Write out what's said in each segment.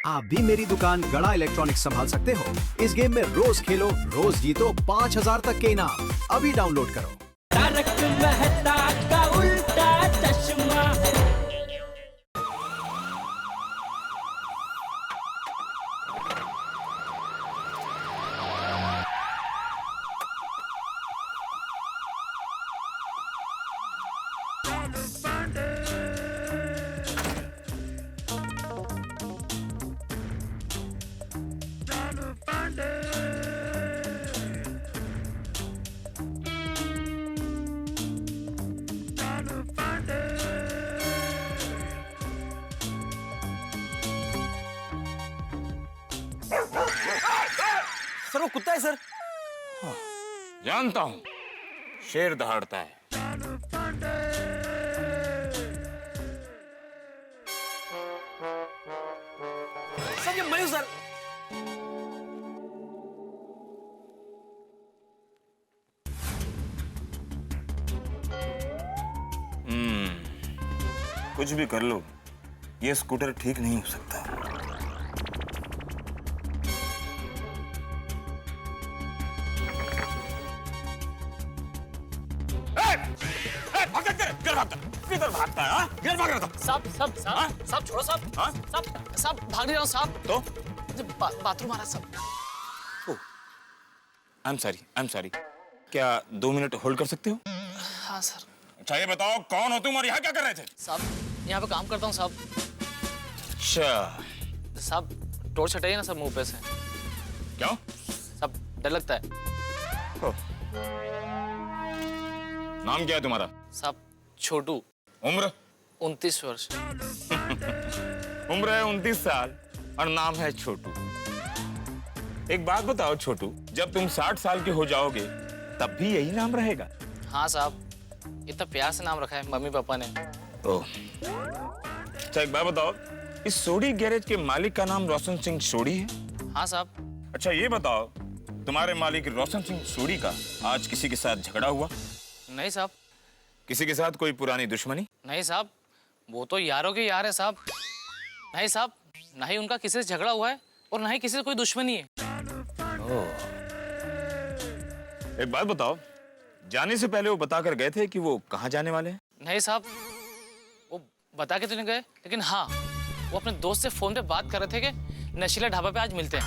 आप भी मेरी दुकान गड़ा इलेक्ट्रॉनिक्स संभाल सकते हो। इस गेम में रोज खेलो, रोज जीतो 5000 तक के इनाम। अभी डाउनलोड करो। तारक मेहता का उल्टा चश्मा। सर वो कुत्ता है सर। जानता हूं, शेर दहाड़ता है। सर ये मैं हूं सर। कुछ भी कर लो, ये स्कूटर ठीक नहीं हो सकता। किधर भागता है? हाँ? किधर भाग रहा था? साहब छोड़ो साहब। हाँ? साहब भाग नहीं रहा हूँ साहब। तो बाथरूम आ रहा साहब। आई एम सॉरी। क्या 2 मिनट होल्ड कर सकते हो? हाँ सर। अच्छा ये बताओ, कौन हो तुम और यहाँ क्या कर रहे थे? साहब यहाँ पे काम करता हूँ साहब। अच्छा, साहब टॉर्च हटाइए ना सब मुंह पे से। क्यों? साहब डर लगता है। नाम क्या है तुम्हारा? साहब छोटू। उम्र? 29 वर्ष। उम्र है 29 साल और नाम है छोटू। एक बात बताओ छोटू, जब तुम 60 साल के हो जाओगे तब भी यही नाम रहेगा? हाँ साहब, इतना प्यार से नाम रखा है मम्मी पापा ने। ओह, अच्छा एक बात बताओ, इस सोडी गैरेज के मालिक का नाम रोशन सिंह सोडी है? हाँ साहब। अच्छा ये बताओ, तुम्हारे मालिक रोशन सिंह सोडी का आज किसी के साथ झगड़ा हुआ? नहीं साहब। किसी के साथ कोई पुरानी दुश्मनी? नहीं साहब, वो तो यारों के यार है साहब। नहीं साहब, ना ही उनका किसी से झगड़ा हुआ है और ना ही किसी से कोई दुश्मनी है। एक बात बताओ, जाने से पहले वो बताकर गए थे कि वो कहाँ जाने वाले हैं? नहीं साहब, वो बता के तो नहीं गए, लेकिन हाँ वो अपने दोस्त से फोन पे बात कर रहे थे कि नशीला ढाबा पे आज मिलते हैं।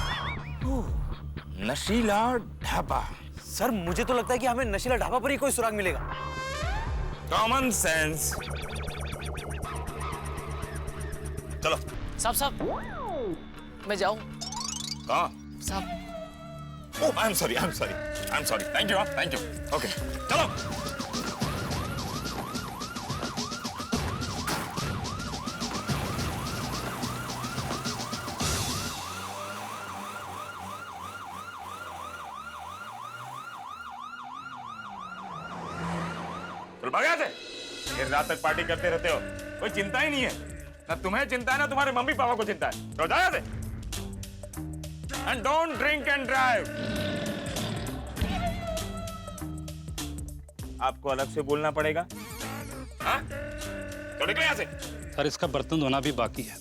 नशीला ढाबा? सर मुझे तो लगता है कि हमें नशीला ढाबा पर ही कोई सुराग मिलेगा। Common sense. चलो। साहब मैं जाऊं? कहाँ? साहब oh I am sorry. Thank you. Okay चलो। चल भाग थे। देर रात तक पार्टी करते रहते हो, कोई चिंता ही नहीं है। ना तुम्हें चिंता है ना तुम्हारे मम्मी पापा को चिंता है। तो जाया थे। And don't drink and drive. आपको अलग से बोलना पड़ेगा। हाँ? तो निकले यहाँ से। सर इसका बर्तन धोना भी बाकी है।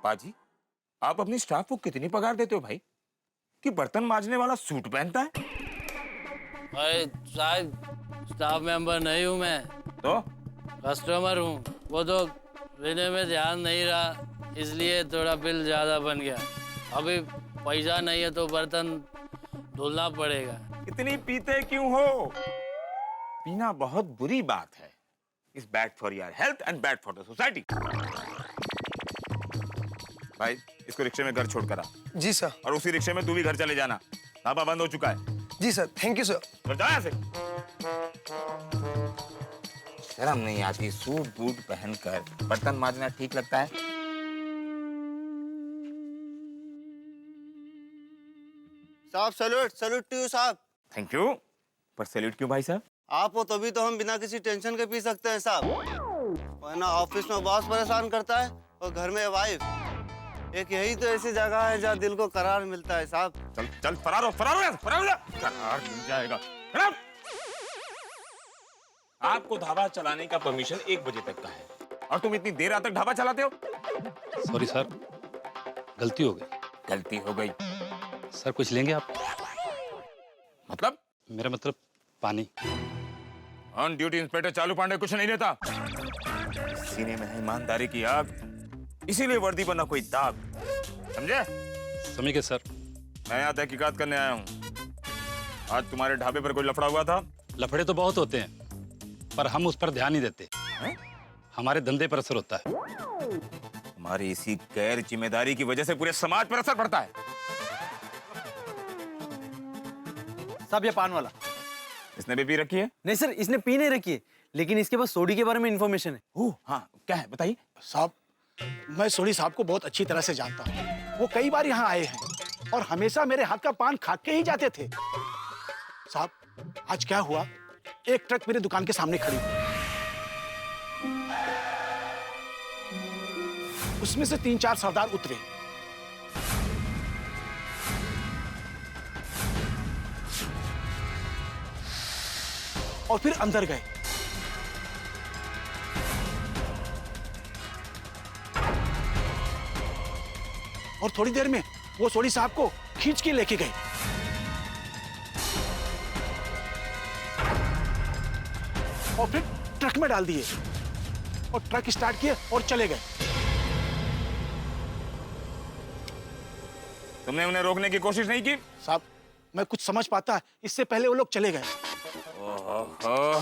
पाजी, आप अपनी स्टाफ को कितनी पगार देते हो भाई कि बर्तन मांजने वाला सूट पहनता है? भाई शायद स्टाफ मेंबर नहीं हूँ मैं, तो कस्टमर हूँ। वो तो लेने में ध्यान नहीं रहा, इसलिए थोड़ा बिल ज्यादा बन गया। अभी पैसा नहीं है तो बर्तन धुलना पड़ेगा। इतनी पीते क्यों हो? पीना बहुत बुरी बात है। It's bad for your health and bad for the society. भाई इसको रिक्शे में घर छोड़ कर आ। जी सर। और उसी रिक्शे में तू भी घर चले जाना, ढाबा बंद हो चुका है। जी सर, थैंक यू सर। तो जा यहाँ से। शर्म नहीं आती, सूट बूट पहनकर बर्तन मांजना ठीक लगता है? साहब सैल्यूट टू यू साहब। Thank you. पर सैल्यूट क्यों भाई साहब? आप हो तभी तो हम बिना किसी टेंशन के पी सकते हैं साहब। वरना ऑफिस में बॉस परेशान करता है और घर में वाइफ। एक यही तो ऐसी जगह है जहाँ दिल को करार मिलता है साहब। चल चल फरार हो करार मिल जाएगा। आपको ढाबा चलाने का परमिशन 1 बजे तक का है। और तुम इतनी देर रात तक ढाबा चलाते हो? सॉरी सर, गलती हो गई। गलती हो गई सर कुछ लेंगे आप? मतलब? मेरा मतलब पानी। ऑन ड्यूटी इंस्पेक्टर चालू पांडे कुछ नहीं लेता। सीने में है ईमानदारी की आग, इसीलिए वर्दी पर ना कोई दाग। समझे? समझ गए सर। मैं यहाँ तहकीकात करने आया हूँ। आज तुम्हारे ढाबे पर कोई लफड़ा हुआ था? लफड़े तो बहुत होते हैं, पर हम उस पर ध्यान नहीं देते। हमारे धंधे पर असर होता है। तुम्हारी इसी गैर जिम्मेदारी की वजह से पूरे समाज पर असर पड़ता है। साहब ये पान वाला। इसने भी पी रखी है? नहीं सर, इसने पी नहीं रखी है, लेकिन इसके पास सोडी के बारे में इंफॉर्मेशन है। ओह हाँ, क्या है बताइए। साहब, मैं सोडी साहब को बहुत अच्छी तरह से जानता हूँ। वो कई बार यहाँ आए हैं और हमेशा मेरे हाथ का पान खा के ही जाते थे। साहब, आज क्या हुआ, एक ट्रक मेरे दुकान के सामने खड़ी, उसमें से 3-4 सरदार उतरे। और फिर अंदर गए। और थोड़ी देर में वो सोडी साहब को खींच के लेके गए। और फिर ट्रक में डाल दिए और ट्रक स्टार्ट किए और चले गए। तुमने उन्हें रोकने की कोशिश नहीं की? साहब, मैं कुछ समझ पाता, इससे पहले वो लोग चले गए। ओहो,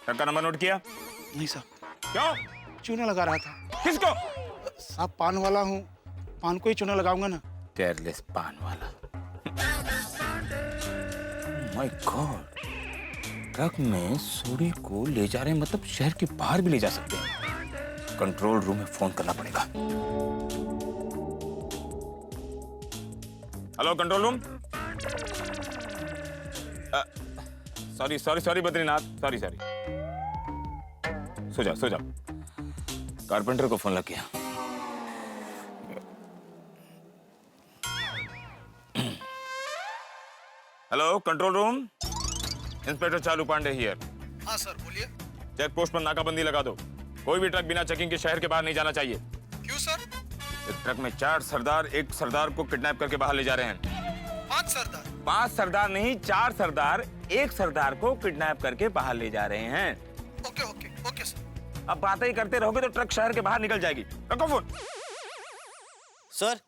ट्रक का नंबर नोट किया? नहीं साहब। क्यों? चूना लगा रहा था। किसको? साहब पान वाला हूँ, पान को ही चूना लगाऊंगा ना। केयरलेस पान वाला। माय गॉड, ट्रक में सोडी को ले जा रहे हैं, मतलब शहर के बाहर भी ले जा सकते हैं। कंट्रोल रूम में फोन करना पड़ेगा। Hello control room. Sorry Badrinath, sorry. सो जाओ। कारपेंटर को फोन लग गया। हेलो कंट्रोल रूम, इंस्पेक्टर चालू पांडे हियर। हाँ सर, बोलिए। चेक पोस्ट पर नाकाबंदी लगा दो। कोई भी ट्रक बिना चेकिंग के शहर के बाहर नहीं जाना चाहिए। क्यों सर? इस ट्रक में 4 सरदार एक सरदार को किडनैप करके बाहर ले जा रहे हैं। 5 सरदार? 5 सरदार नहीं, 4 सरदार एक सरदार को किडनैप करके बाहर ले जा रहे हैं। Okay sir. अब बातें ही करते रहोगे तो ट्रक शहर के बाहर निकल जाएगी। रखो फोन। सर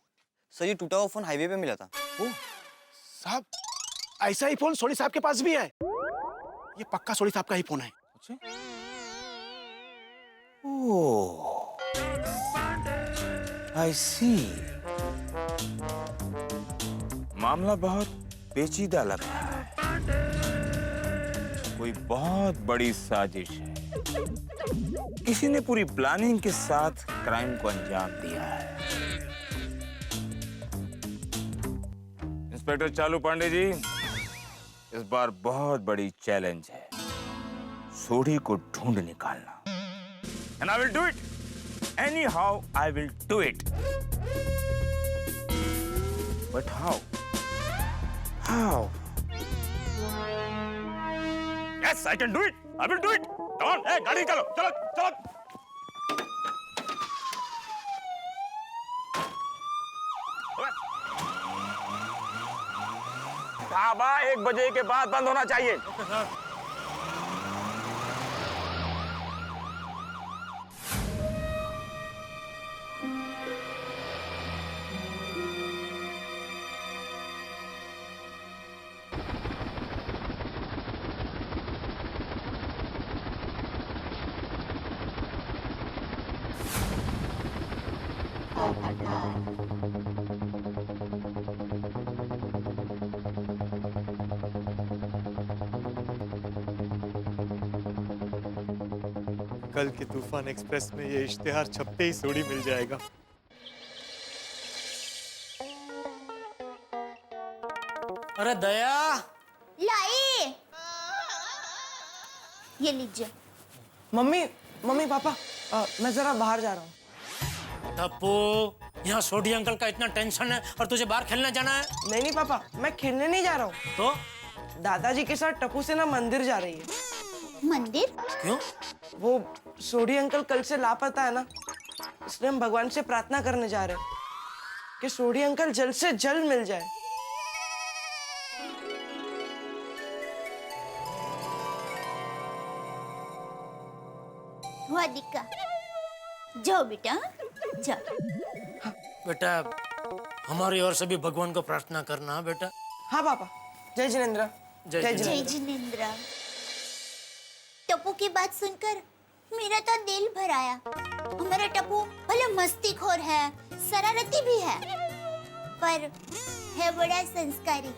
ये टूटा हुआ फोन हाईवे पे मिला था। साहब, ऐसा ही फोन सोडी साहब के पास भी है। ये पक्का सोडी साहब का ही फोन है। ओह, आई सी। मामला बहुत पेचीदा लग रहा है। कोई बहुत बड़ी साजिश है। किसी ने पूरी प्लानिंग के साथ क्राइम को अंजाम दिया है। इंस्पेक्टर चालू पांडे जी, इस बार बहुत बड़ी चैलेंज है, सोडी को ढूंढ निकालना। And I will do it. Anyhow, I will do it. But how? How? Yes, I can do it. I will do it. Come on, hey, गाड़ी निकालो, चलो. ढाबा 1 बजे के बाद बंद होना चाहिए। कल के तूफान एक्सप्रेस में ये इश्तेहार छपते ही सोडी मिल जाएगा। अरे दया, लाई, ये लीजिए। मम्मी पापा, मैं जरा बाहर जा रहा हूँ। टप्पू, यहाँ सोडी अंकल का इतना टेंशन है और तुझे बाहर खेलने जाना है? नहीं पापा, मैं खेलने नहीं जा रहा हूँ। तो दादाजी के साथ टप्पू से ना मंदिर जा रही है। मंदिर? क्यों? वो सोढ़ी अंकल कल से लापता है ना, इसलिए हम भगवान से प्रार्थना करने जा रहे हैं कि सोढ़ी अंकल जल्द से जल्द मिल जाए। हुआ दिक्का, जाओ बेटा, जाओ। बेटा हमारी ओर से भी भगवान को प्रार्थना करना है बेटा। हाँ पापा। जय जिनेंद्र। जय जिनेंद्र। टप्पू की बात सुनकर मेरा तो दिल भर आया। हमारा टप्पू भले मस्तीखोर है, शरारती भी है, पर है बड़ा संस्कारी।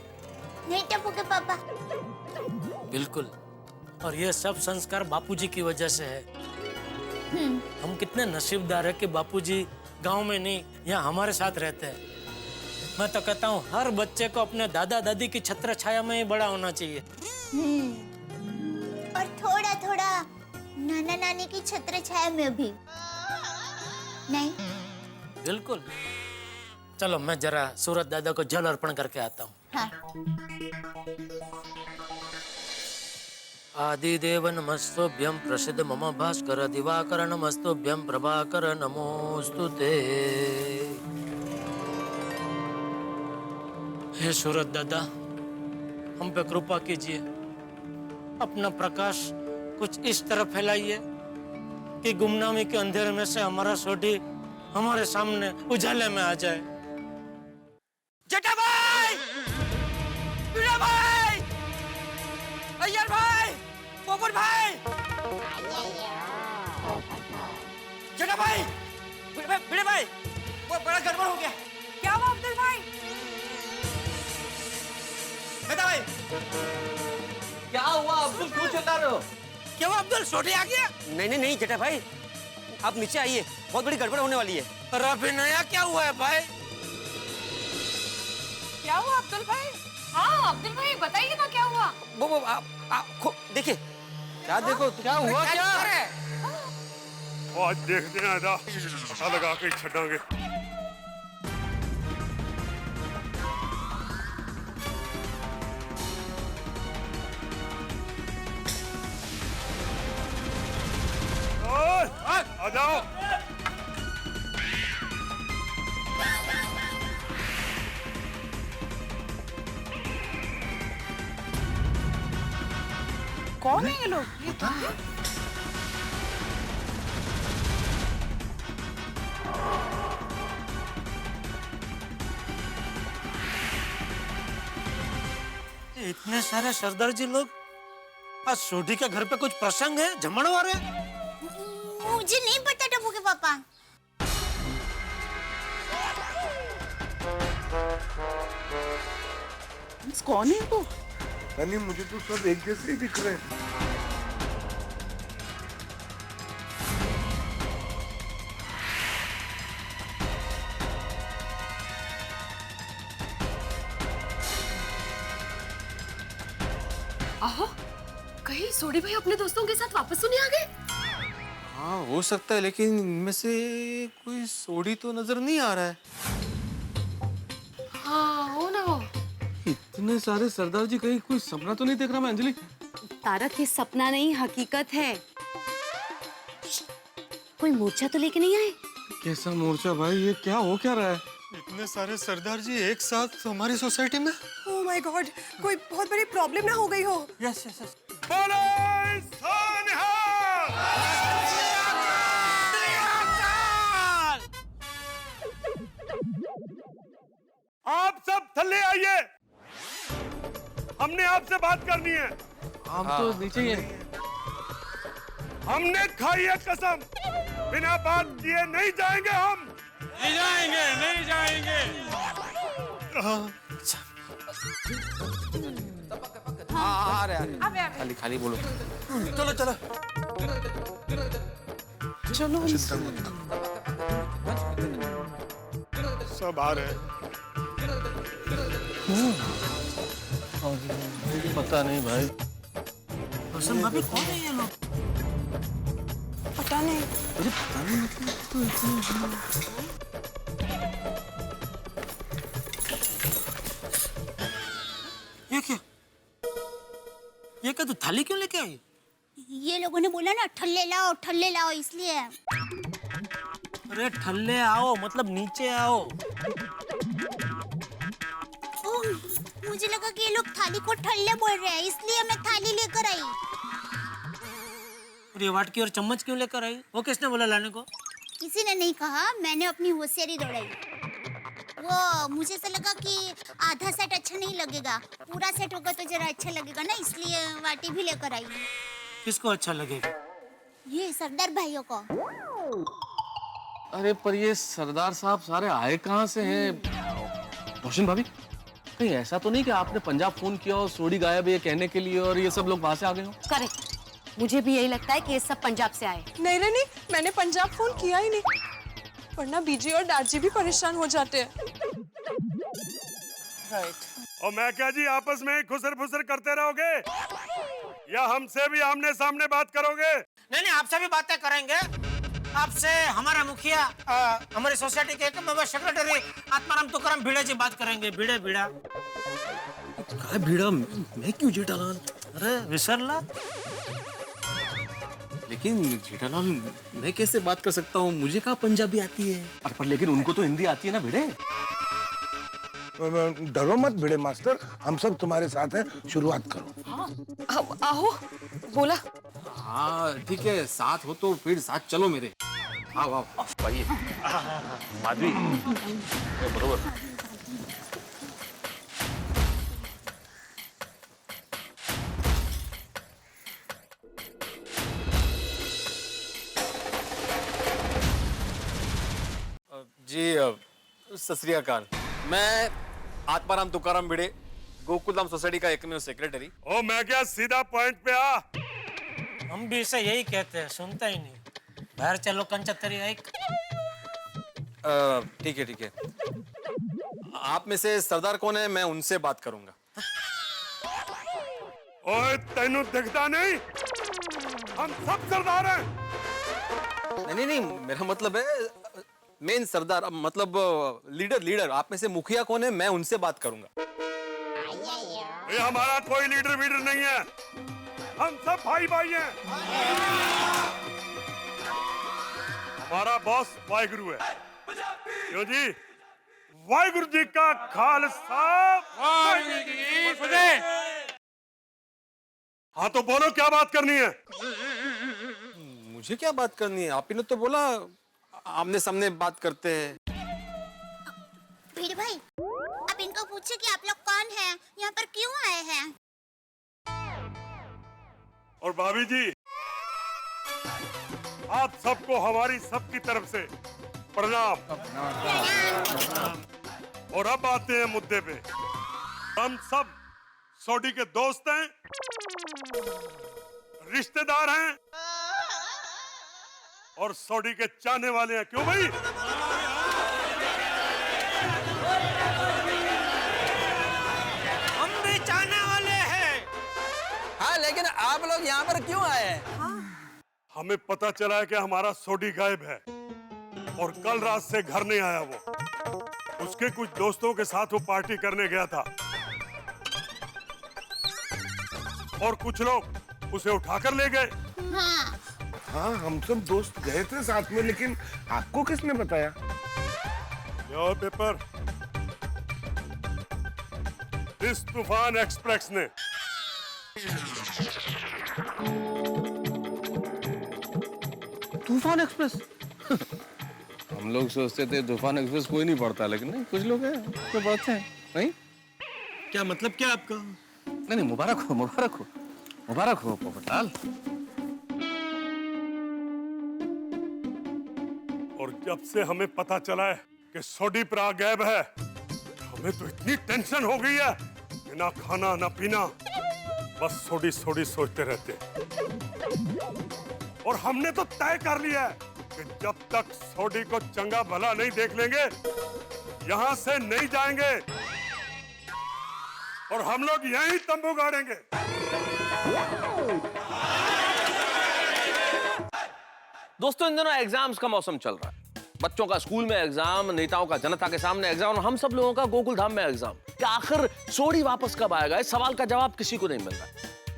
नहीं टप्पू के पापा? बिल्कुल, और ये सब संस्कार बापूजी की वजह से है। हम कितने नसीबदार है कि बापूजी गांव में नहीं, यहाँ हमारे साथ रहते हैं। मैं तो कहता हूँ हर बच्चे को अपने दादा दादी की छत्र छाया में ही बड़ा होना चाहिए। और थोड़ा थोड़ा नाना नानी की छत्र छाया में भी। नहीं? बिल्कुल। चलो मैं जरा सूरत दादा को जल अर्पण करके आता हूँ। हाँ। आदिदेव नमस्तुभ्यं प्रसिद्ध मम भास्कर दिवाकर नमस्तुभ्यं प्रभाकर नमोस्तुते। हे सूरत दादा, हम पे कृपा कीजिए, अपना प्रकाश कुछ इस तरह फैलाइए कि गुमनामी के अंधेरे में से हमारा सोढ़ी हमारे सामने उजाले में आ जाए। जेठा भाई, बीड़ा भाई, अय्यर भाई, पोपट भाई, जेठा भाई, बीड़ा भाई, वो बड़ा गड़बड़ हो गया। क्या हुआ अब्दुल भाई? बेटा भाई, क्या हुआ अब्दुल, क्यों चिल्ला रहे हो? क्या हुआ अब्दुल, सोढ़ी आ गया? नहीं जेठा भाई, आप नीचे आइए, बहुत बड़ी गड़बड़ होने वाली है। पर अभी नया क्या हुआ है भाई? क्या हुआ अब्दुल भाई? हाँ अब्दुल भाई बताइए ना क्या हुआ? वो आप देखिए। क्या देखो, क्या हुआ? क्या आज देखते हैं आधा पता लगा के छटांगे। आ जाओ। कौन है ये लोग? इतने सारे सरदार जी लोग, आज सोढ़ी के घर पे कुछ प्रसंग है, जमण वाले? मुझे नहीं पता टप्पू के पापा। कौन है वो? नहीं, मुझे तो सब एक जैसे ही दिख रहे हैं। आहो, कहीं सोढ़ी भाई अपने दोस्तों के साथ वापस तो नहीं आ गए? हाँ हो सकता है, लेकिन इनमें से कोई सोढ़ी तो नजर नहीं आ रहा है। हाँ हो ना हो। इतने सारे सरदार जी, कहीं कोई सपना तो नहीं देख रहा मैं अंजलि? तारक, ये सपना नहीं हकीकत है। कोई मोर्चा तो लेके नहीं आए? कैसा मोर्चा भाई, ये क्या हो क्या रहा है? इतने सारे सरदार जी एक साथ हमारी सोसाइटी में? ओह माय गॉड, कोई बहुत बड़ी प्रॉब्लम ना हो गई हो। Yes yes yes. आप सब थल्ले आइए, हमने आपसे बात करनी है। हम तो नीचे ही हैं। हमने खाई है कसम, बिना बात किए नहीं जाएंगे हम। नहीं जाएंगे, नहीं जाएंगे। आ रहे खाली खाली बोलो। चलो चलो चलो। चिंता मत करो, सब आ रहे हैं। पता नहीं भाई। रोशन भाभी कौन है ये लोग? पता नहीं। मुझे पता नहीं, ये क्या? ये क्या, तू थाली क्यों लेके आई? ये लोगों ने बोला ना ठल्ले लाओ इसलिए। अरे ठल्ले आओ मतलब नीचे आओ। ओह, मुझे लगा कि ये लोग थाली को ठल्ले बोल रहे हैं, इसलिए मैं थाली लेकर आई। और ये वाटकी और चम्मच क्यों लेकर आई? वो किसने बोला लाने को? किसी ने नहीं कहा, मैंने अपनी होशियारी दौड़ाई। वो मुझे ऐसा लगा कि आधा सेट अच्छा नहीं लगेगा, पूरा सेट होगा तो जरा अच्छा लगेगा ना, इसलिए वाटी भी लेकर आई। किसको अच्छा लगेगा? ये सरदार भाइयों को। अरे पर ये सरदार साहब सारे आए कहाँ से हैं? रोशन भाभी, कहीं ऐसा तो नहीं कि आपने पंजाब फोन किया और सोडी गायब है ये कहने के लिए और ये सब लोग वहां से आ गए हो? करेक्ट, मुझे भी यही लगता है कि ये सब पंजाब से आए। नहीं, मैंने पंजाब फोन किया ही नहीं, वरना बीजी और डैड जी भी परेशान हो जाते हैं। और मैं क्या जी आपस में खुसर फुसर करते रहोगे या हमसे भी आमने सामने बात करोगे? नहीं, आपसे भी बातें करेंगे। आपसे हमारा मुखिया, हमारी सोसाइटी के एक मेंबर सेक्रेटरी आत्माराम तुकाराम भिड़े जी बात करेंगे। भिड़ा भिड़ा मैं क्यों जेठालाल? अरे विसरला। लेकिन जेठालाल मैं कैसे बात कर सकता हूँ? मुझे कहाँ पंजाबी आती है? अरे पर लेकिन उनको तो हिंदी आती है ना भिड़े। डरो मत भिड़े मास्टर, हम सब तुम्हारे साथ हैं, शुरुआत करो। आओ बोला। हाँ ठीक है, साथ हो तो फिर साथ चलो मेरे। आओ भाई माधवी बरोबर। जी सत श्री अकाल, मैं आत्माराम तुकाराम भिड़े, गोकुलधाम सोसाइटी का एकमेव सेक्रेटरी। ओ मैं क्या सीधा पॉइंट पे आ। हम भी इसे यही कहते हैं, सुनता ही नहीं। बाहर चलो कंचतरी एक। ठीक है। आप में से सरदार कौन है? मैं उनसे बात करूंगा। ओए तेनू दिखता नहीं, हम सब सरदार हैं। नहीं, मेरा मतलब है मेन सरदार, मतलब लीडर। आप में से मुखिया कौन है? मैं उनसे बात करूंगा। ये हमारा कोई लीडर वीडर नहीं है, हम सब भाई हैं। हमारा बॉस वाहिगुरु है। क्यों जी? वाहिगुरु जी का खालसा। हाँ तो बोलो क्या बात करनी है? मुझे क्या बात करनी है? आप ही ने तो बोला आमने सामने बात करते हैं। भिड़े भाई, अब इनको पूछे कि आप लोग कौन हैं, यहाँ पर क्यों आए हैं? और भाभी जी, आप सबको हमारी सबकी तरफ से प्रणाम। और अब आते हैं मुद्दे पे। हम सब सोडी के दोस्त हैं, रिश्तेदार हैं और सोडी के चाहने वाले हैं। क्यों भाई? हम भी चाहने वाले हैं। हाँ, लेकिन आप लोग यहाँ पर क्यों आए हैं? हमें पता चला है कि हमारा सोडी गायब है और कल रात से घर नहीं आया वो। उसके कुछ दोस्तों के साथ वो पार्टी करने गया था और कुछ लोग उसे उठाकर ले गए। हाँ, हम सब दोस्त गए थे साथ में, लेकिन आपको किसने बताया? यो पेपर, इस तूफान एक्सप्रेस ने। तूफान एक्सप्रेस? हम लोग सोचते थे तूफान एक्सप्रेस कोई नहीं पढ़ता, लेकिन नहीं, कुछ लोग हैं तो पढ़ते हैं। नहीं क्या मतलब क्या आपका? नहीं, मुबारक हो पोपटलाल। और जब से हमें पता चला है कि सोडी प्रा गायब है, हमें तो इतनी टेंशन हो गई है कि ना खाना ना पीना, बस सोडी सोचते रहते। और हमने तो तय कर लिया है कि जब तक सोडी को चंगा भला नहीं देख लेंगे, यहाँ से नहीं जाएंगे और हम लोग यहीं तंबू गाड़ेंगे। दोस्तों, इन दिनों एग्जाम्स का मौसम चल रहा है। बच्चों का स्कूल में एग्जाम, नेताओं का जनता के सामने एग्जाम और हम सब लोगों का गोकुलधाम में एग्जाम। कि आखिर सोडी वापस कब आएगा, इस सवाल का जवाब किसी को नहीं मिल रहा।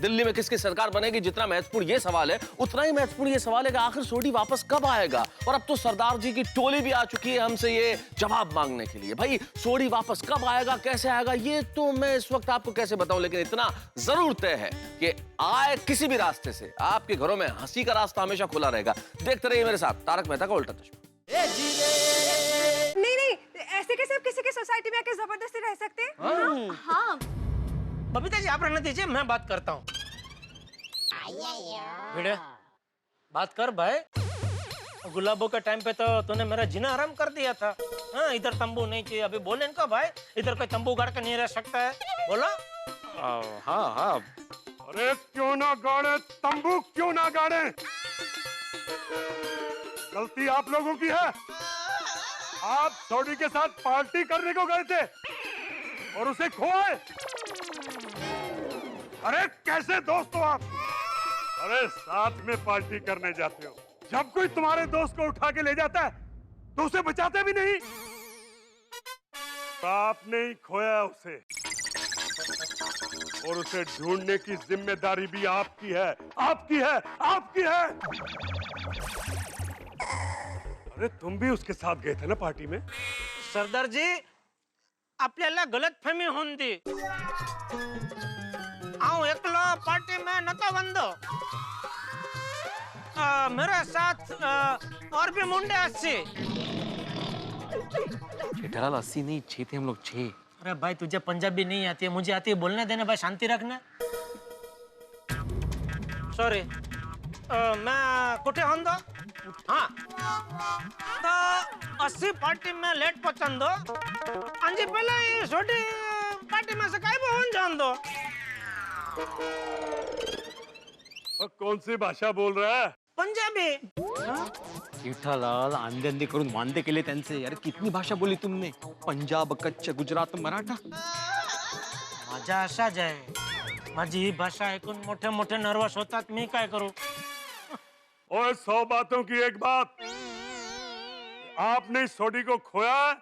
दिल्ली में किसकी सरकार बनेगी जितना महत्वपूर्ण ये सवाल है, उतना ही महत्वपूर्ण ये सवाल है कि आखिर सोडी वापस कब आएगा। और अब तो सरदार जी की टोली भी आ चुकी है हमसे ये जवाब मांगने के लिए। भाई सोडी वापस कब आएगा, कैसे आएगा, ये तो मैं इस वक्त आपको कैसे बताऊं, लेकिन इतना जरूर तय है कि आए किसी भी रास्ते से, आपके घरों में हंसी का रास्ता हमेशा खुला रहेगा। देखते रहिए मेरे साथ तारक मेहता का उल्टा चश्मा। नहीं नहीं, ऐसे कैसे आप किसी की सोसाइटी में आके जबरदस्ती रह सकते हैं? हाँ। बबीता जी आप रहने दीजिए, मैं बात करता हूँ। भिड़े बात कर भाई। गुलाबों के टाइम पे तो तूने मेरा जीना आराम कर दिया था। हाँ, इधर तंबू नहीं चाहिए, अभी बोले इनका भाई इधर कोई तंबू गाड़ के नहीं रह सकता है, बोला? हाँ हाँ। अरे क्यों ना गाड़े तंबू, क्यों ना गाड़े, गलती आप लोगों की है। आप सोडी के साथ पार्टी करने को गए थे और उसे खोए। अरे कैसे दोस्त हो आप? अरे साथ में पार्टी करने जाते हो, जब कोई तुम्हारे दोस्त को उठा के ले जाता है तो उसे बचाते भी नहीं। आपने ही खोया उसे, और उसे ढूंढने की जिम्मेदारी भी आपकी है, आपकी है, आपकी है। अरे तुम भी उसके साथ गए थे ना पार्टी में? सरदार जी आपल्याला गलतफहमी होऊन दी। आओ एकलो पार्टी में नता बंदो, मेरे साथ और भी मुंडे 80। जेठालाल 80 नहीं 6 थे हम लोग, 6। अरे भाई तुझे पंजाबी नहीं आती है, मुझे आती है, बोलने देना भाई, शांति रखना। सॉरी, मैं कुठे हों दो? हाँ तो 80 पार्टी में लेट पहुंचन दो, अंजी पहले ये छोटी पार्टी में से काई बोन जान दो। कौन सी भाषा बोल रहा है? पंजाबी। जेठालाल आंधे अंधे करून वांदे केले त्यांचे। यार कितनी भाषा बोली तुमने? पंजाब, कच्छ, गुजरात, मराठा। माझा असाच आहे, माझी ही भाषा ऐकून मोठे मोठे नर्वस होतात, मी काय करू? और 100 बातों की एक बात, आपने सोडी को खोया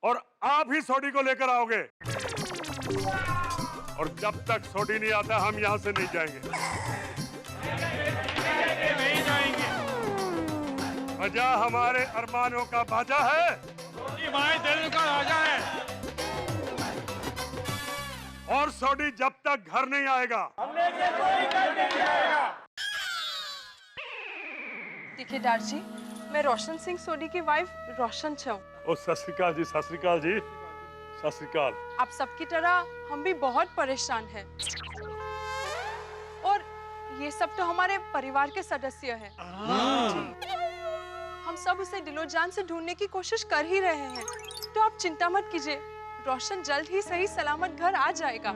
और आप ही सोडी को लेकर आओगे, और जब तक सोडी नहीं आता हम यहाँ से नहीं जाएंगे। नहीं जाएंगे। बजा हमारे अरमानों का बाजा है, भाई दिल का राजा है, और सोडी जब तक घर नहीं आएगा देखिए डार जी, मैं रोशन सिंह सोडी की वाइफ रोशन छऊ। ओ सत श्री अकाल जी, सत श्री अकाल जी, सत श्री अकाल। आप सबकी तरह हम भी बहुत परेशान हैं, और ये सब तो हमारे परिवार के सदस्य हैं। हम सब उसे दिलो जान से ढूंढने की कोशिश कर ही रहे हैं, तो आप चिंता मत कीजिए, रोशन जल्द ही सही सलामत घर आ जाएगा।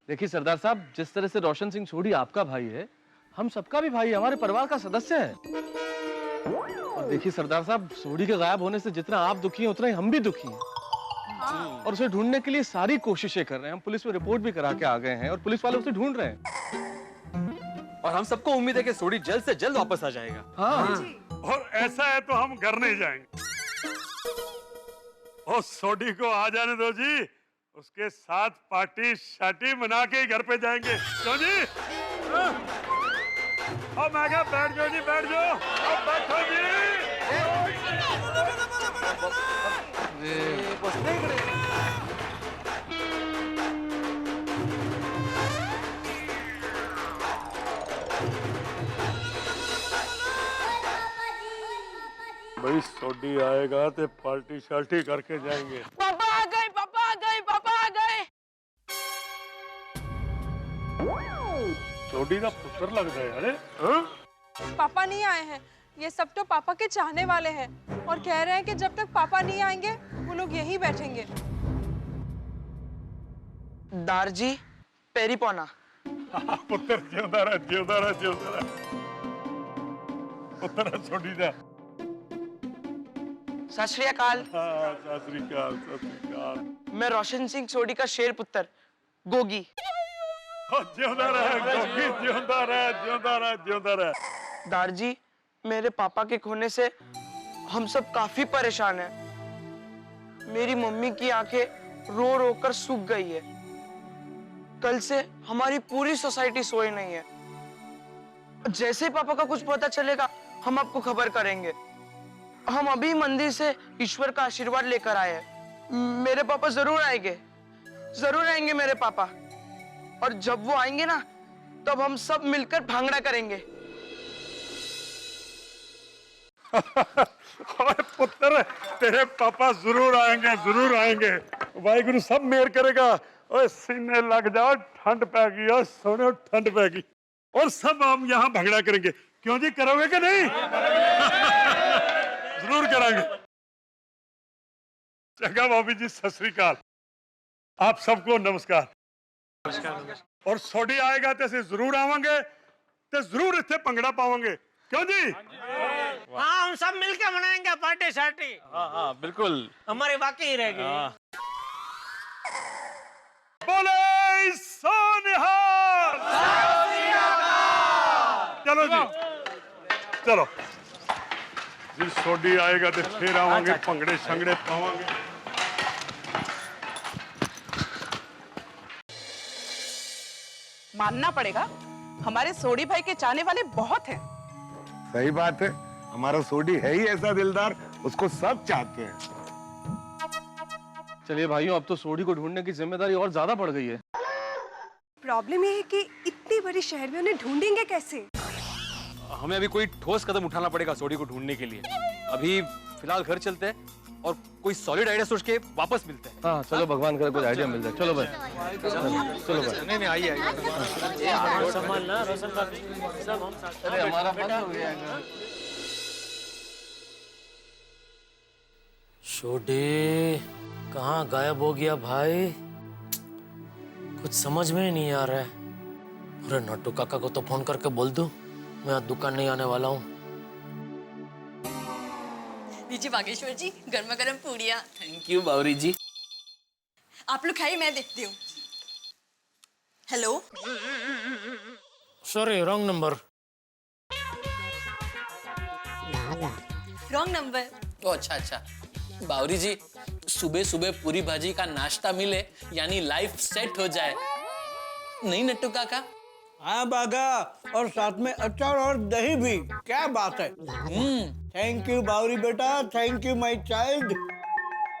देखिए सरदार साहब, जिस तरह से रोशन सिंह सोडी आपका भाई है, हम सबका भी भाई है, हमारे परिवार का सदस्य है। और देखिए सरदार साहब, सोडी के गायब होने से जितना आप दुखी हैं उतना ही हम भी दुखी हैं। और उसे ढूंढने के लिए सारी कोशिशें कर रहे हैं, हम पुलिस में रिपोर्ट भी करा के आ गए हैं, और पुलिस वाले उसे ढूंढ रहे हैं। और हम सबको उम्मीद है कि सोडी जल्द से जल्द वापस आ जाएगा। हाँ। और ऐसा है तो हम घर नहीं जाएंगे। और सोडी को आ जाने दो जी, उसके साथ पार्टी शाटी बना के ही घर पे जाएंगे। क्यों जी? अब मैं क्या, बैठ जाओ जी, बैठ जाओ, अब बैठो जी। भाई सोडी आएगा तो पार्टी शाल्टी करके जाएंगे। पापा आ गए, पापा आ गए, पापा आ गए। सोडी का पुत्र लगता है। अरे हाँ? पापा नहीं आए हैं, ये सब तो पापा के चाहने वाले हैं, और कह रहे हैं कि जब तक पापा नहीं आएंगे वो लोग यहीं बैठेंगे। दारजी पेरी पोना। पुत्र जिंदा रह, जिंदा रह, जिंदा रह। पुत्र सोडी दा। सत श्री अकाल। सत श्री अकाल, सत श्री अकाल। मैं रोशन सिंह सोडी का शेर पुत्र गोगी। जिंदा रह गोगी, जिंदा रह, जिंदा रह, जिंदा रह। दारजी, मेरे पापा के खोने से हम सब काफी परेशान हैं। मेरी मम्मी की आंखें रो रो कर सूख गई है। कल से हमारी पूरी सोसाइटी सोए नहीं है। जैसे ही पापा का कुछ पता चलेगा हम आपको खबर करेंगे। हम अभी मंदिर से ईश्वर का आशीर्वाद लेकर आए हैं। मेरे पापा जरूर आएंगे मेरे पापा। और जब वो आएंगे ना तब हम सब मिलकर भांगड़ा करेंगे। अरे पुत्र, तेरे पापा जरूर आएंगे। वाहिगुरु सब मेहर करेगा। ओए सीने लग जाओ, ठंड पै गई और सोने ठंड पै गई। और सब हम यहाँ भंगड़ा करेंगे। क्यों जी, करोगे कि नहीं? जरूर करांगे। चंगा भाभी जी, सत श्री अकाल। आप सबको नमस्कार। और सोडी आएगा तो असीं जरूर आवांगे ते जरूर इत्थे भंगड़ा पावांगे। क्यों जी? हाँ, हम सब मिलके मनाएंगे पार्टी शार्टी। हाँ बिल्कुल, हमारी वाकई रहेगी। बोले सोनिहाल। चलो जी, चलो जी। सोडी आएगा तो फिर आवांगे, भंगड़े शंगड़े पावांगे। मानना पड़ेगा, हमारे सोडी भाई के चाहने वाले बहुत हैं। सही बात है, हमारा सोडी है ही ऐसा दिलदार, उसको सब चाहते हैं। चलिए भाइयों, अब तो सोडी को ढूंढने की जिम्मेदारी और ज्यादा बढ़ गई है। प्रॉब्लम ये है कि इतनी बड़ी शहर में उन्हें ढूंढेंगे कैसे? हमें अभी कोई ठोस कदम उठाना पड़ेगा सोडी को ढूंढने के लिए। अभी फिलहाल घर चलते हैं और कोई सॉलिड आइडिया सोच के वापस मिलते हैं। हाँ चलो, भगवान करे कोई आइडिया मिल जाए। चलो भाई, चलो भाई। नहीं आइए। संभालना रोशन भाभी, सब हम साथ। अरे हमारा बंद हो गया। छोटे कहाँ गायब हो गया भाई? कुछ समझ में ही नहीं आ रहा है। अरे नट्टू काका को तो फोन करके बोल दूं मैं आज दुकान नहीं आने वाला हूँ। लीजिए बागेश्वर जी, गर्मा गर्म पूड़ियाँ। Thank you Bawri ji. आप लोग खाइए, मैं देखती हूँ। Hello. Sorry, wrong number. Wrong number. ओ अच्छा। बावरी जी, सुबह सुबह पूरी भाजी का नाश्ता मिले यानी लाइफ सेट हो जाए। नहीं नट्टू काका? हाँ बागा, और साथ में अचार और दही भी। क्या बात है। थैंक यू बावरी बेटा, थैंक यू माय चाइल्ड।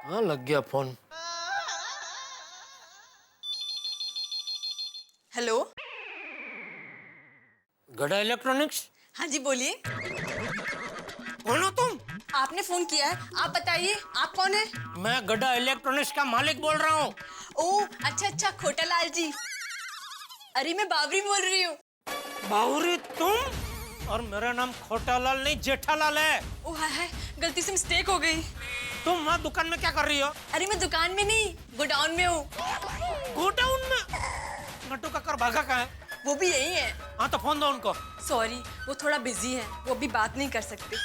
हाँ, लग गया फोन। हेलो। गड़ा इलेक्ट्रॉनिक्स? हाँ जी बोलिए। कौन हो तुम? आपने फोन किया है, आप बताइए आप कौन है? मैं गड़ा इलेक्ट्रॉनिक्स का मालिक बोल रहा हूँ। ओह अच्छा, खोटालाल जी। अरे मैं बावरी बोल रही हूँ। बावरी तुम? और मेरा नाम खोटालाल नहीं जेठालाल है। ओह हाय, गलती से मिस्टेक हो गई। तुम वहाँ दुकान में क्या कर रही हो? अरे मैं दुकान में नहीं, गोडाउन में हूँ। गोडाउन में? नट्टू काका भागा कहाँ है? वो भी यही है। हाँ तो फोन दो उनको। सॉरी, वो थोड़ा बिजी है, वो अभी बात नहीं कर सकते।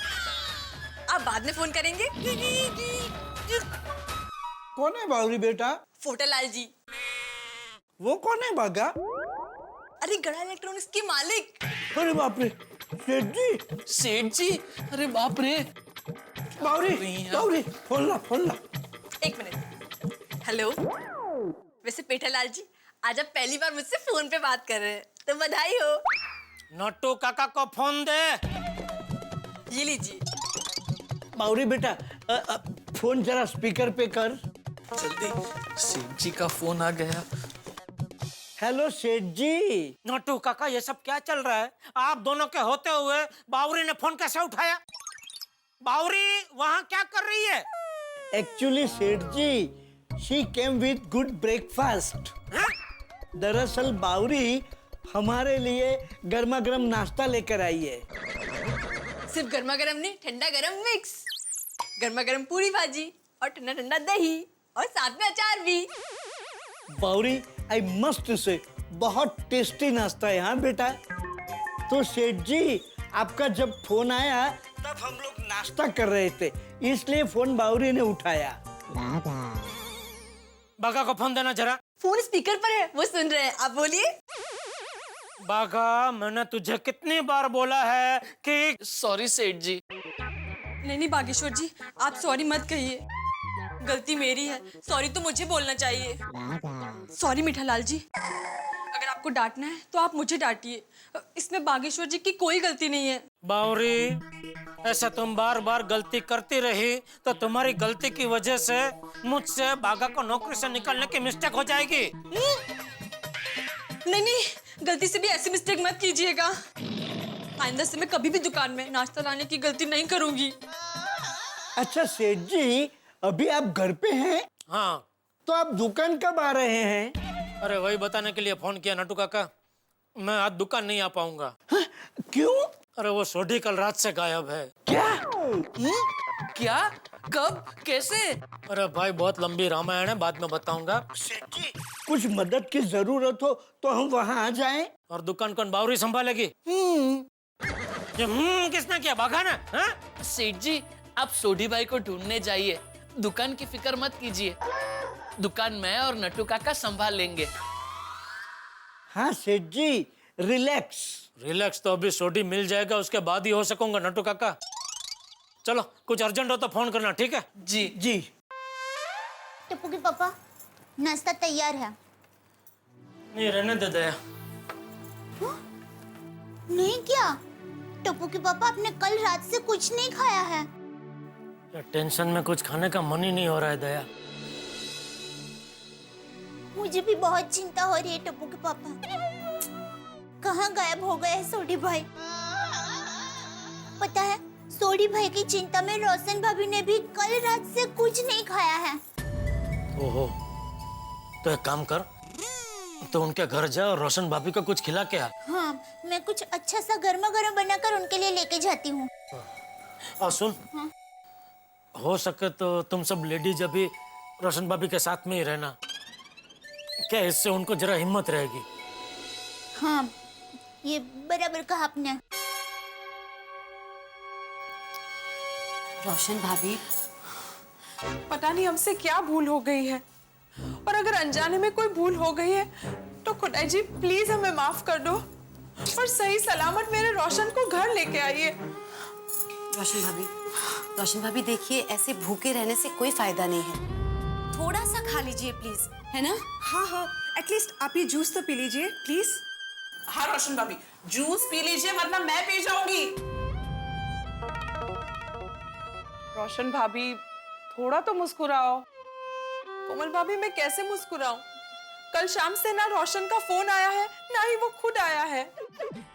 आप बाद में फोन करेंगे। कौन है बावरी बेटा? फोटालाल जी। वो कौन है बागा? अरे गड़ा इलेक्ट्रॉनिक्स के मालिक। अरे बाप रे, सेठ जी। सेठ जी? अरे बाप रे। बावरी, फोन ला। एक मिनट। हेलो। वैसे पेठालाल जी, आज आप पहली बार मुझसे फोन पे बात कर रहे हैं, तो बधाई हो। नट्टू काका को फोन दे। ये लीजिए। बावरी बेटा, फोन जरा स्पीकर पे कर। जल्दी, सेठ जी का फोन आ गया। हेलो सेठ जी। नट्टू काका, ये सब क्या चल रहा है? आप दोनों के होते हुए बावरी ने फोन कैसे उठाया? बावरी वहाँ क्या कर रही है? एक्चुअली सेठ जी, she came with good breakfast. दरअसल बावरी हमारे लिए गर्मा गर्म नाश्ता लेकर आई है। सिर्फ गर्मा गर्म नहीं, ठंडा गर्म मिक्स। गर्मा गर्म पूरी भाजी और ठंडा ठंडा दही और साथ में अचार भी। बावरी, आई मस्ट से बहुत टेस्टी नाश्ता है। हाँ बेटा। तो सेठ जी, आपका जब फोन आया तब हम लोग नाश्ता कर रहे थे, इसलिए फोन बावरी ने उठाया। बागा को फोन देना जरा। फोन स्पीकर पर है, वो सुन रहे हैं, आप बोलिए। बागा, मैंने तुझे कितनी बार बोला है कि सॉरी सेठ जी। नहीं बागेश्वर जी, आप सॉरी मत कहिए। गलती मेरी है, सॉरी तो मुझे बोलना चाहिए। सॉरी मीठालाल जी, अगर आपको डांटना है तो आप मुझे डांटिए, इसमें बागेश्वर जी की कोई गलती नहीं है। बावरी, ऐसा तुम बार बार गलती करती रही तो तुम्हारी गलती की वजह से मुझसे बागा को नौकरी से निकालने की मिस्टेक हो जाएगी। नहीं नहीं, गलती से भी ऐसी मिस्टेक मत कीजिएगा। आइंदा से मैं कभी भी दुकान में नाश्ता लाने की गलती नहीं करूंगी। अच्छा सेठ जी, अभी आप घर पे हैं? हाँ। तो आप दुकान कब आ रहे हैं? अरे वही बताने के लिए फोन किया नटू काका, मैं आज दुकान नहीं आ पाऊंगा। क्यों? अरे वो सोडी कल रात से गायब है। क्या? क्या? कब? कैसे? अरे भाई बहुत लंबी रामायण है, बाद में बताऊंगा। सेठ जी, कुछ मदद की जरूरत हो तो हम वहाँ आ जाएं? और दुकान कौन बावरी संभालेगी? ये किसने किया? बागा ने? सेठ जी, आप सोडी भाई को ढूंढने जाइए, दुकान की फिक्र मत कीजिए, दुकान मैं और नटू काका संभाल लेंगे। हाँ सेठ जी, रिलैक्स। रिलैक्स तो अभी सोडी मिल जाएगा, उसके बाद ही हो सकूंगा नटू काका। चलो, कुछ अर्जेंट हो तो फोन करना, ठीक है? जी जी। टप्पू के पापा, नाश्ता तैयार है। नहीं, रहने दे दया। नहीं क्या? टप्पू के पापा, आपने कल रात से कुछ नहीं खाया है। टेंशन में कुछ खाने का मन ही नहीं हो रहा है दया। मुझे भी बहुत चिंता हो रही है टप्पू के पापा। कहाँ गायब हो गए सोडी भाई? पता है, सोडी भाई की चिंता में रोशन भाभी ने भी कल रात से कुछ नहीं खाया है। ओहो, तो एक काम कर, तो उनके घर जा और रोशन भाभी को कुछ खिला के आ। हाँ, मैं कुछ अच्छा सा गर्मा गर्म बनाकर उनके लिए लेके जाती हूँ। और सुन, हाँ? हो सके तो तुम सब लेडीज अभी रोशन भाभी के साथ में ही रहना, क्या इससे उनको जरा हिम्मत रहेगी। हाँ, ये बराबर कहा आपने। रोशन भाभी, पता नहीं हमसे क्या भूल हो गई है, और अगर अनजाने में कोई भूल हो गई है तो खुदाई जी प्लीज हमें माफ कर दो और सही सलामत मेरे रोशन को घर लेके आइए। रोशन भाभी देखिए, ऐसे भूखे रहने से कोई फायदा नहीं है, थोड़ा सा खा लीजिए प्लीज, है ना? हाँ हाँ, एटलीस्ट आप ये जूस तो पी लीजिए प्लीज। हाँ रोशन भाभी, जूस पी लीजिए वरना मैं पी जाऊंगी। रोशन भाभी, थोड़ा तो मुस्कुराओ। कोमल भाभी, मैं कैसे मुस्कुराऊं? कल शाम से ना रोशन का फोन आया है, ना ही वो खुद आया है।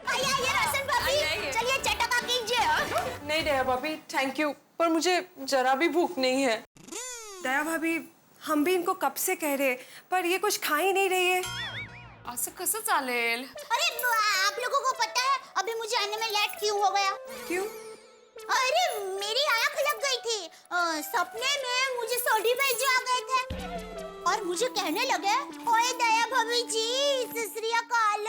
आइए रोशन भाभी, चलिए चटका कीजिए। नहीं दया भाभी, थैंक यू, पर मुझे जरा भी भूख नहीं है। दया भाभी, हम भी इनको कब से कह रहे, पर ये कुछ खा ही नहीं रही है। असं कसं चालेल? अरे आप लोगों को पता है अभी मुझे आने में लेट क्यों हो गया? क्यों? अरे मेरी आंख लग गई थी, सपने में मुझे सोडी भाई जी आ गए थे और मुझे कहने लगे, ओए दया भाभी जी, सत श्री अकाल,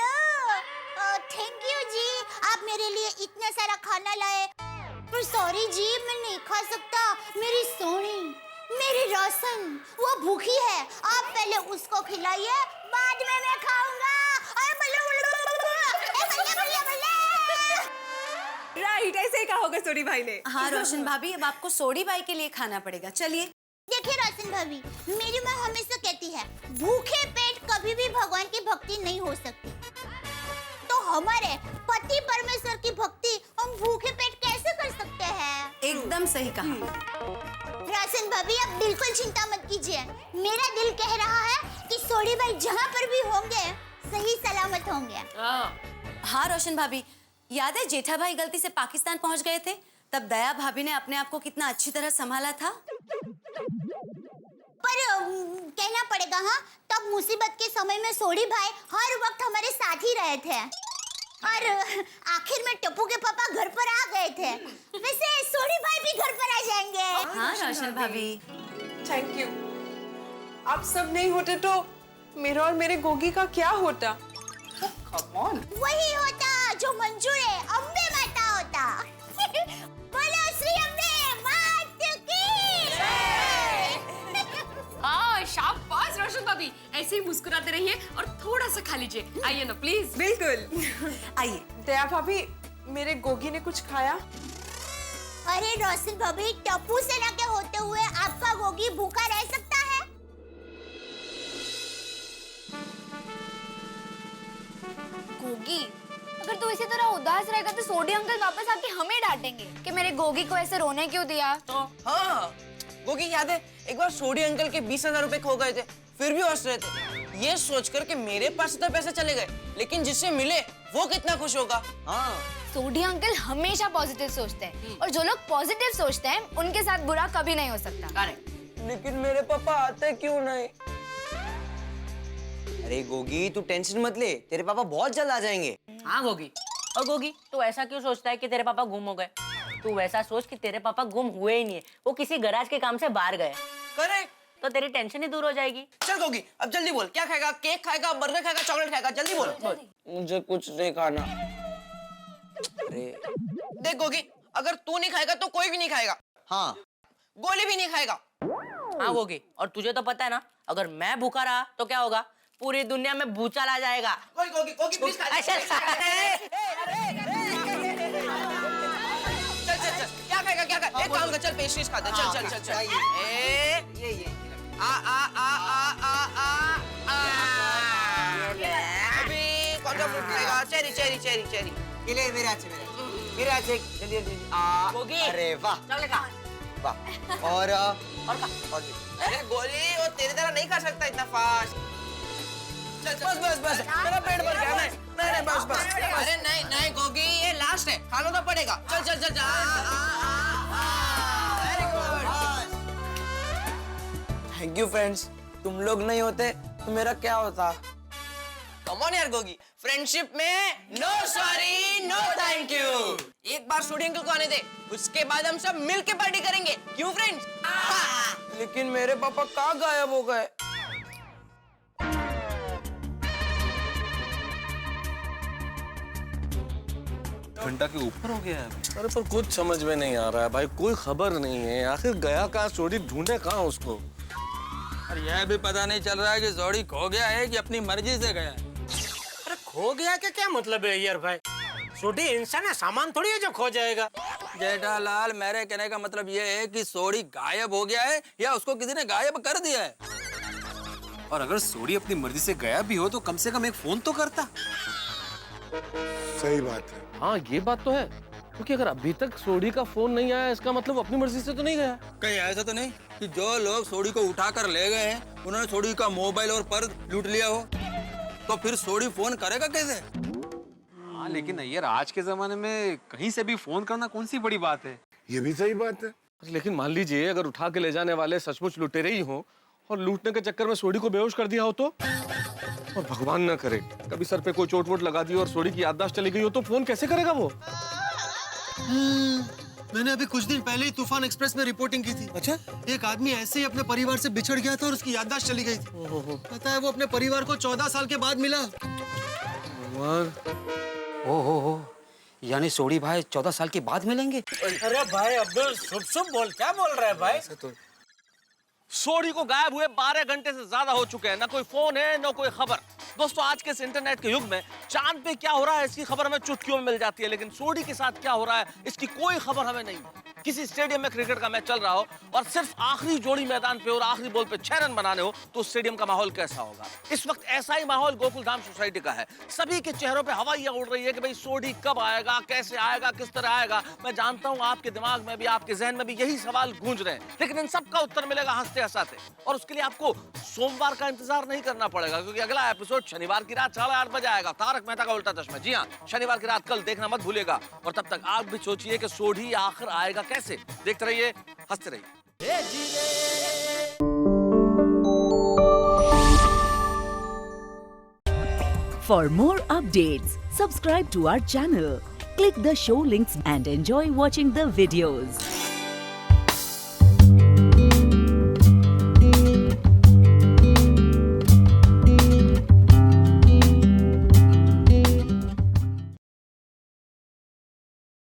थैंक यू जी, आप मेरे लिए इतना सारा खाना लाए, पर सॉरी जी मैं नहीं खा सकता, मेरी सोनी, मेरी रोशन, वो भूखी है, आप पहले उसको खिलाइए, बाद में मैं खाऊंगा। राइट, ऐसे ही कहा होगा सोडी भाई ने। हाँ रोशन भाभी, अब आपको सोडी भाई के लिए खाना पड़ेगा, चलिए। देखिए रोशन भाभी, मेरी माँ हमेशा कहती है, भूखे पेट कभी भी भगवान की भक्ति नहीं हो सकती, तो हमारे पति परमेश्वर की भक्ति हम भूखे पेट कैसे कर सकते हैं? एकदम सही कहा। रोशन भाभी, आप बिल्कुल चिंता मत कीजिए, मेरा दिल कह रहा है कि सोडी भाई जहाँ पर भी होंगे सही सलामत होंगे। हाँ रोशन भाभी, याद है जेठा भाई गलती से पाकिस्तान पहुंच गए थे, तब दया भाभी ने अपने आप को कितना अच्छी तरह संभाला था। पर कहना पड़ेगा, हाँ, तब मुसीबत के समय में सोडी भाई हर वक्त हमारे साथ ही रहे थे और आखिर में टप्पू के पापा घर पर आ गए थे। वैसे सोडी भाई भी घर पर आ जाएंगे। हाँ रोशन भाभी, थैंक यू। आप सब नहीं होते तो मेरा और मेरे गोगी का क्या होता? वही होता जो मंजूर है, अम्बे माता होता। बोलो श्री अम्बे मात की जय। हाँ शाबाश रोशन भाभी, ऐसे ही मुस्कुराते रहिए और थोड़ा सा खा लीजिए, आइए ना प्लीज। बिल्कुल, आइए। दया भाभी, मेरे गोगी ने कुछ खाया? अरे रोशन भाभी, टप्पू सेना के होते हुए आपका क्या गोगी भूखा रह सकता है? गोगी, अगर तू इसी तरह उदास रहेगा तो सोडी अंकल वापस आके हमें डांटेंगे कि मेरे गोगी को ऐसे रोने क्यों दिया। तो हाँ, गोगी याद है एक बार सोडी अंकल के 20,000 रुपए खो गए थे, फिर भी हंस रहे थे, ये सोचकर कि मेरे पास तो पैसे चले गए, लेकिन जिससे मिले वो कितना खुश होगा। हाँ, सोडी अंकल हमेशा पॉजिटिव सोचते हैं और जो लोग पॉजिटिव सोचते हैं उनके साथ बुरा कभी नहीं हो सकता। लेकिन मेरे पापा आते क्यों नहीं? अरे गोगी तू टेंशन मत ले, तेरे पापा बहुत जल्द आ जाएंगे। हाँ गोगी, और गोगी तू ऐसा क्यों सोचता है कि तेरे पापा गुम हो गए? तू वैसा सोच कि तेरे पापा गुम हुए ही नहीं है, वो किसी गैराज के काम से बाहर गए। करेक्ट, तो तेरी टेंशन ही दूर हो जाएगी। चल गोगी अब जल्दी बोल, क्या खाएगा? केक खाएगा, बर्गर खाएगा, चॉकलेट खाएगा? जल्दी बोल। मुझे कुछ नहीं खाना। अरे देख गोगी, अगर तू नहीं खाएगा तो कोई भी नहीं खाएगा। हाँ, गोली भी नहीं खाएगा। हाँ गोगी, और तुझे तो पता है ना, अगर मैं भूखा रहा तो क्या होगा? पूरी दुनिया में भूचाल आ जाएगा। गोगी प्लीज खा। चल क्या खाएगा? क्या खाएगा? एक काम कर, चल पेस्ट्रीज खाते। चल ये अभी कौन सा फ्रूट खाएगा? चेरी। ये ले मेरे हाथ से जल्दी। गोगी, अरे वाह, चल खा। वाह, और अरे गोली वो तेरी तरह नहीं खा सकता इतना फास्ट। चल बस मेरा पेट भर गया। नहीं बस। अरे नहीं गोगी, ये लास्ट है, खाना तो पड़ेगा। चल। Very good, thank you friends, तुम लोग नहीं होते तो मेरा क्या होता? कम ऑन यार गोगी, फ्रेंडशिप में no sorry no thank you. एक बार सोडी अंकल को आने दे, उसके बाद हम सब मिल के पार्टी करेंगे, क्यों फ्रेंड्स? लेकिन मेरे पापा कहाँ गायब हो गए? घंटा के ऊपर हो गया है। अरे पर कुछ समझ में नहीं आ रहा है भाई, कोई खबर नहीं है। आखिर गया कहाँ सोडी? ढूंढे कहाँ उसको? और यह भी पता नहीं चल रहा है कि सोडी खो गया है कि अपनी मर्जी से गया है। अरे खो गया का क्या मतलब है यार भाई? सोडी इंसान है, सामान थोड़ी है जो खो जाएगा। जेठालाल, मेरे कहने का मतलब ये है कि सोडी गायब हो गया है या उसको किसी ने गायब कर दिया है। और अगर सोडी अपनी मर्जी से गया भी हो तो कम से कम एक फोन तो करता। सही बात है। हाँ ये बात तो है, क्योंकि अगर अभी तक सोडी का फोन नहीं आया इसका मतलब अपनी मर्जी से तो नहीं गया। कहीं ऐसा तो नहीं कि जो लोग सोडी को उठाकर ले गए हैं उन्होंने सोडी का मोबाइल और पर्स लूट लिया हो, तो फिर सोडी फोन करेगा कैसे? हाँ लेकिन यार आज के जमाने में कहीं से भी फोन करना कौन सी बड़ी बात है? ये भी सही बात है। लेकिन मान लीजिए अगर उठा के ले जाने वाले सचमुच लुटेरे ही हो और लूटने के चक्कर में सोडी को बेहोश कर दिया हो तो? और भगवान ना करे कभी सर पे कोई चोट वोट लगा दी और सोडी की याददाश्त चली गई हो तो फोन कैसे करेगा वो? मैंने अभी कुछ दिन पहले ही तूफान एक्सप्रेस में रिपोर्टिंग की थी। अच्छा? एक आदमी ऐसे ही अपने परिवार से बिछड़ गया था और उसकी याददाश्त चली गई थी। पता है वो अपने परिवार को 14 साल के बाद मिला। ओहो, यानी सोडी भाई 14 साल के बाद मिलेंगे? अरे भाई अब्दुल शुभ बोल, क्या बोल रहा है भाई? सोडी को गायब हुए 12 घंटे से ज्यादा हो चुके हैं, ना कोई फोन है ना कोई खबर। दोस्तों आज के इस इंटरनेट के युग में चांद पे क्या हो रहा है इसकी खबर हमें चुटकियों में मिल जाती है, लेकिन सोडी के साथ क्या हो रहा है इसकी कोई खबर हमें नहीं। किसी स्टेडियम में क्रिकेट का मैच चल रहा हो और सिर्फ आखिरी जोड़ी मैदान पे और आखिरी बॉल पे 6 रन बनाने हो तो स्टेडियम का माहौल कैसा होगा? इस वक्त ऐसा ही माहौल गोकुलधाम सोसाइटी का है। सभी के चेहरों पे हवाइयां उड़ रही है कि भाई सोडी कब आएगा, कैसे आएगा, किस तरह आएगा। मैं जानता हूँ आपके दिमाग में भी, आपके जहन में भी यही सवाल गूंज रहे हैं, लेकिन इन सबका उत्तर मिलेगा हंसते हंसाते। और उसके लिए आपको सोमवार का इंतजार नहीं करना पड़ेगा, क्योंकि अगला एपिसोड शनिवार की रात 8:30 बजे आएगा, तारक मेहता का उल्टा चश्मा। जी हाँ, शनिवार की रात कल देखना मत भूलिएगा। और तब तक आप भी सोचिए कि सोडी आखिर आएगा कैसे। देखते रहिए, हंसते रहिए। For more updates, subscribe to our channel, click the show links and enjoy watching the videos.